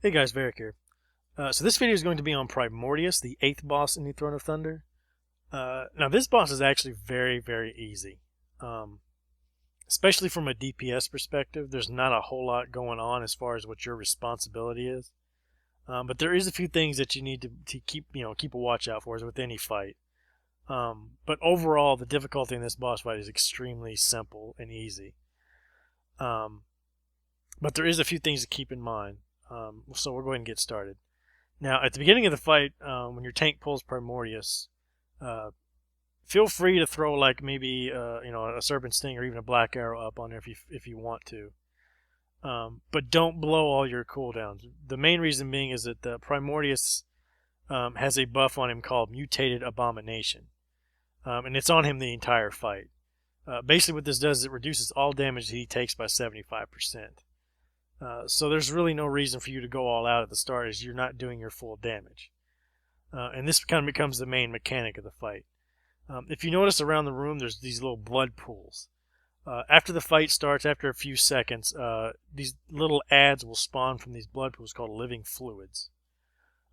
Hey guys, Varric here. So this video is going to be on Primordius, the 8th boss in the Throne of Thunder. Now this boss is actually very, very easy. Um, Especially from a DPS perspective, there's not a whole lot going on as far as what your responsibility is. But there is a few things that you need to keep a watch out for as with any fight. But overall, the difficulty in this boss fight is extremely simple and easy. But there is a few things to keep in mind. So we'll go ahead and get started. Now, at the beginning of the fight, when your tank pulls Primordius, uh, feel free to throw like maybe a Serpent Sting or even a Black Arrow up on there if you want to. But don't blow all your cooldowns. The main reason being is that the Primordius has a buff on him called Mutated Abomination, and it's on him the entire fight. Basically, what this does is it reduces all damage that he takes by 75%. So there's really no reason for you to go all out at the start, as you're not doing your full damage. And this kind of becomes the main mechanic of the fight. If you notice around the room, there's these little blood pools. After the fight starts, after a few seconds, these little ads will spawn from these blood pools called living fluids.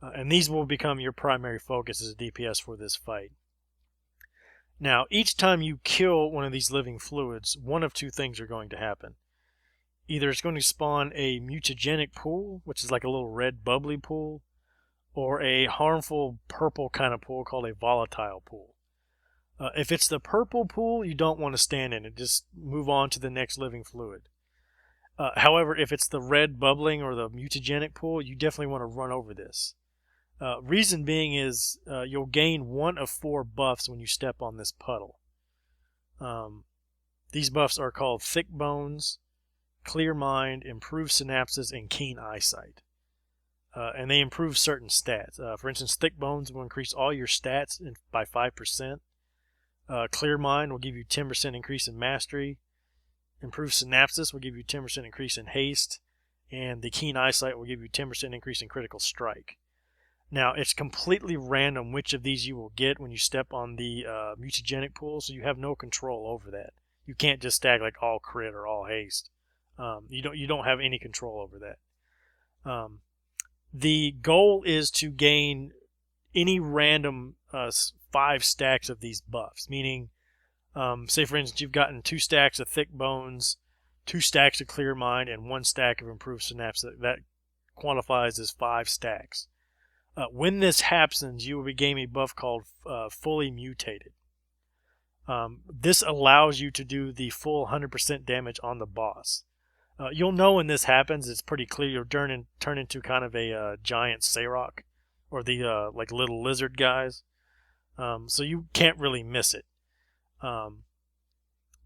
And these will become your primary focus as a DPS for this fight. Now, each time you kill one of these living fluids, one of two things are going to happen. Either it's going to spawn a mutagenic pool, which is like a little red bubbly pool, or a harmful purple kind of pool called a volatile pool. If it's the purple pool, you don't want to stand in it. Just move on to the next living fluid. However, if it's the red bubbling or the mutagenic pool, you definitely want to run over this. Reason being is you'll gain one of 4 buffs when you step on this puddle. These buffs are called Thick Bones, Clear Mind, Improved Synapses, and Keen Eyesight. And they improve certain stats. For instance, Thick Bones will increase all your stats by 5%. Clear Mind will give you 10% increase in Mastery. Improved Synapses will give you 10% increase in Haste. And the Keen Eyesight will give you 10% increase in Critical Strike. Now, it's completely random which of these you will get when you step on the mutagenic pool, so you have no control over that. You can't just stack like all crit or all haste. You don't have any control over that. The goal is to gain any random 5 stacks of these buffs, meaning, say for instance, you've gotten 2 stacks of Thick Bones, 2 stacks of Clear Mind, and 1 stack of Improved Synapse. That qualifies as 5 stacks. When this happens, you will be gaining a buff called Fully Mutated. This allows you to do the full 100% damage on the boss. You'll know when this happens. It's pretty clear. You'll turn into kind of a giant Sayrock, or the like little lizard guys. So you can't really miss it.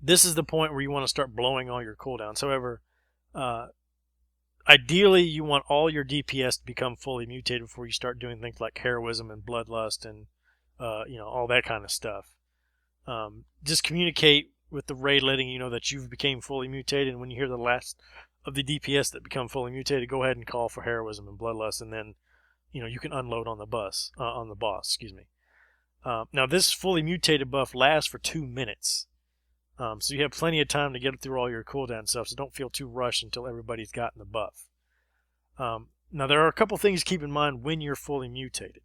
This is the point where you want to start blowing all your cooldowns. However, ideally you want all your DPS to become fully mutated before you start doing things like heroism and bloodlust and all that kind of stuff. Just communicate with the raid letting you know that you've became fully mutated, and when you hear the last of the DPS that become fully mutated, go ahead and call for heroism and bloodlust, and then you can unload on the boss. Excuse me. Now this fully mutated buff lasts for 2 minutes, so you have plenty of time to get through all your cooldown stuff. So don't feel too rushed until everybody's gotten the buff. Now there are a couple things to keep in mind when you're fully mutated.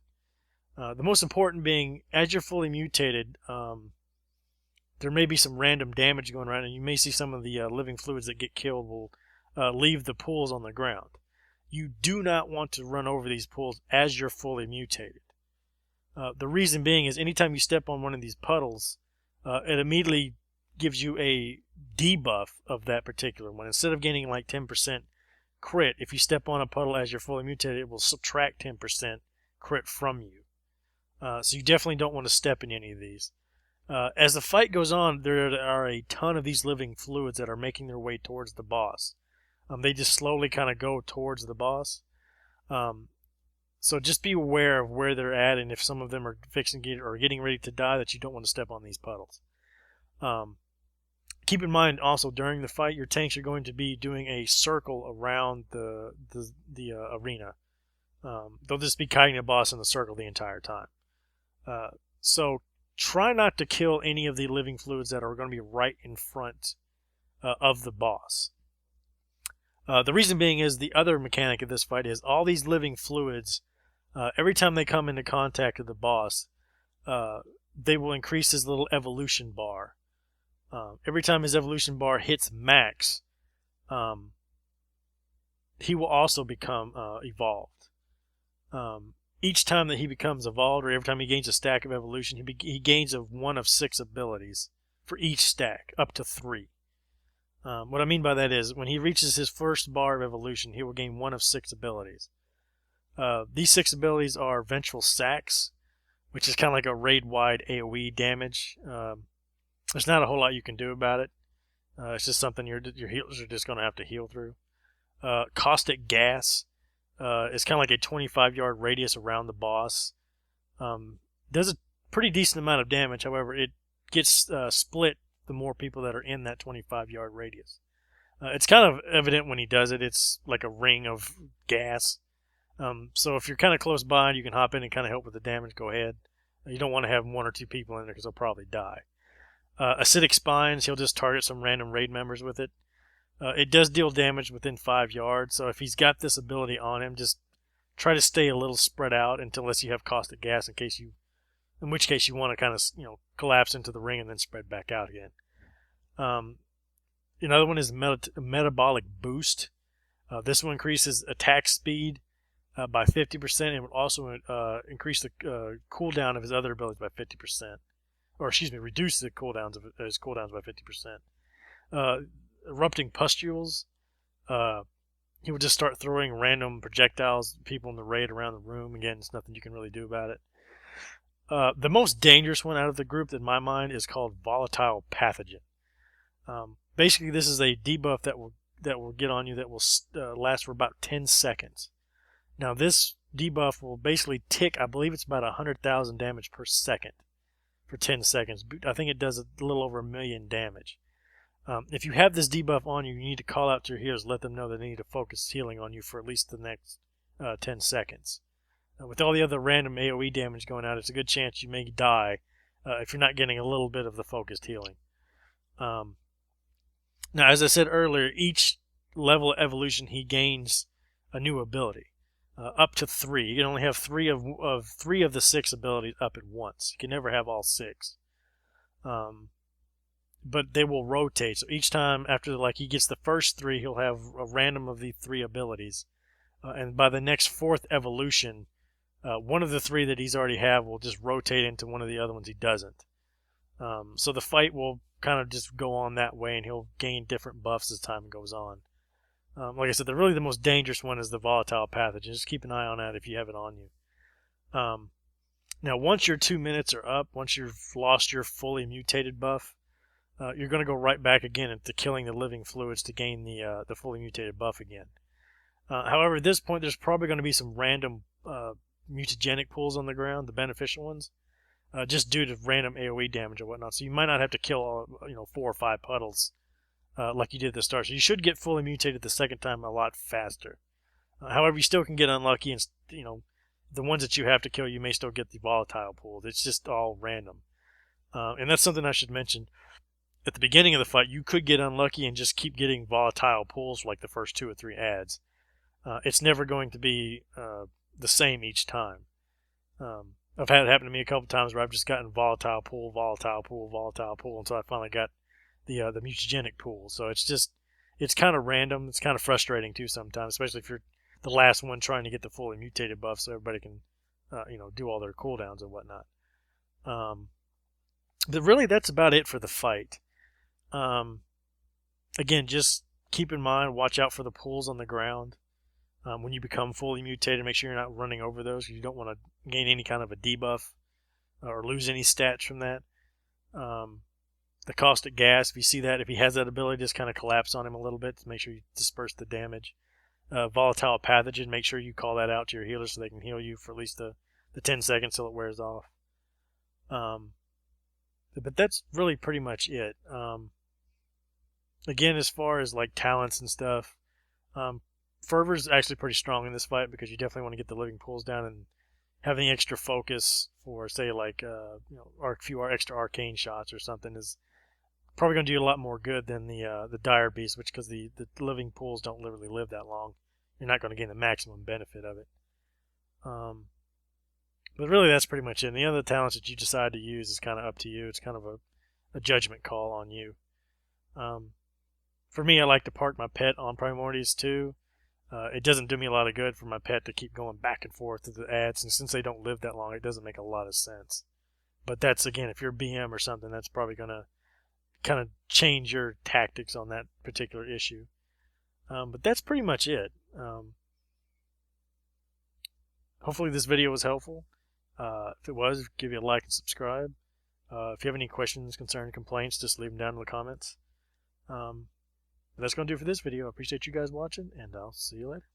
The most important being, as you're fully mutated, there may be some random damage going around, and you may see some of the living fluids that get killed will leave the pools on the ground. You do not want to run over these pools as you're fully mutated. The reason being is anytime you step on one of these puddles, it immediately gives you a debuff of that particular one. Instead of gaining like 10% crit, if you step on a puddle as you're fully mutated, it will subtract 10% crit from you. So you definitely don't want to step in any of these. As the fight goes on, there are a ton of these living fluids that are making their way towards the boss. They just slowly kind of go towards the boss. So just be aware of where they're at, and if some of them are getting ready to die, that you don't want to step on these puddles. Keep in mind also, during the fight, your tanks are going to be doing a circle around the arena. They'll just be kiting the boss in the circle the entire time. So try not to kill any of the living fluids that are going to be right in front of the boss. The reason being is the other mechanic of this fight is all these living fluids, every time they come into contact with the boss, they will increase his little evolution bar. Every time his evolution bar hits max, he will also become evolved. Each time that he becomes evolved, or every time he gains a stack of evolution, he gains one of 6 abilities for each stack, up to 3. What I mean by that is when he reaches his first bar of evolution, he will gain 1 of 6 abilities. These 6 abilities are Ventral Sacs, which is kind of like a raid-wide AoE damage. There's not a whole lot you can do about it. It's just something your healers are just going to have to heal through. Caustic Gas is kind of like a 25-yard radius around the boss. Does a pretty decent amount of damage. However, it gets split the more people that are in that 25-yard radius. It's kind of evident when he does it. It's like a ring of gas. So if you're kind of close by and you can hop in and kind of help with the damage, go ahead. You don't want to have 1 or 2 people in there because they'll probably die. Acidic Spines, he'll just target some random raid members with it. It does deal damage within 5 yards, so if he's got this ability on him, just try to stay a little spread out unless you have Caustic Gas, in which case you want to kind of collapse into the ring and then spread back out again. Another one is Metabolic Boost. This one increases attack speed by 50%, and would also increase the cooldown of his other abilities by 50%. Or excuse me, reduce the cooldowns of his cooldowns by 50%. Erupting Pustules. He would just start throwing random projectiles at people in the raid around the room. Again, there's nothing you can really do about it. The most dangerous one out of the group, in my mind, is called Volatile Pathogen. Basically, this is a debuff that will get on you that will last for about 10 seconds. Now, this debuff will basically tick, I believe it's about 100,000 damage per second for 10 seconds. I think it does a little over 1 million damage. If you have this debuff on you, you need to call out to your healers, let them know that they need to focus healing on you for at least the next 10 seconds. With all the other random AoE damage going out, it's a good chance you may die if you're not getting a little bit of the focused healing. Now, as I said earlier, each level of evolution he gains a new ability, up to 3. You can only have 3 of the 6 abilities up at once. You can never have all 6. But they will rotate. So each time after he gets the first 3, he'll have a random of the 3 abilities, and by the next 4th evolution, one of the 3 that he's already have will just rotate into one of the other ones he doesn't. So the fight will kind of just go on that way, and he'll gain different buffs as time goes on. Like I said, the most dangerous one is the Volatile Pathogen. Just keep an eye on that if you have it on you. Now, once your 2 minutes are up, once you've lost your fully mutated buff, you're going to go right back again into killing the living fluids to gain the fully mutated buff again. However, at this point, there's probably going to be some random mutagenic pools on the ground, the beneficial ones, just due to random AoE damage or whatnot. So you might not have to kill 4 or 5 puddles like you did at the start. So you should get fully mutated the second time a lot faster. However, you still can get unlucky, and the ones that you have to kill, you may still get the volatile pools. It's just all random, and that's something I should mention. At the beginning of the fight, you could get unlucky and just keep getting volatile pools for like the first 2 or 3 adds. It's never going to be the same each time. I've had it happen to me a couple times where I've just gotten volatile pool, until I finally got the mutagenic pool. So it's kind of random. It's kind of frustrating too sometimes, especially if you're the last one trying to get the fully mutated buff, so everybody can do all their cooldowns and whatnot. But really, that's about it for the fight. Again, just keep in mind, watch out for the pools on the ground. When you become fully mutated, make sure you're not running over those. You don't want to gain any kind of a debuff or lose any stats from that. The Caustic Gas, if you see that, if he has that ability, just kind of collapse on him a little bit to make sure you disperse the damage. Volatile Pathogen, make sure you call that out to your healers so they can heal you for at least the 10 seconds till it wears off. But that's really pretty much it. Again, as far as like talents and stuff, Fervor's actually pretty strong in this fight because you definitely want to get the living pools down, and having extra focus for, say, like a few extra arcane shots or something is Probably going to do a lot more good than the dire beast, which because the living pools don't literally live that long, you're not going to gain the maximum benefit of it. But really, that's pretty much it. And the other talents that you decide to use is kind of up to you. It's kind of a judgment call on you. For me, I like to park my pet on Primordius too. It doesn't do me a lot of good for my pet to keep going back and forth to the ads, and since they don't live that long, it doesn't make a lot of sense. But that's, again, if you're BM or something, that's probably going to kind of change your tactics on that particular issue. But that's pretty much it. Hopefully this video was helpful. If it was, give you a like and subscribe. If you have any questions, concerns, complaints, just leave them down in the comments. That's going to do it for this video. I appreciate you guys watching, and I'll see you later.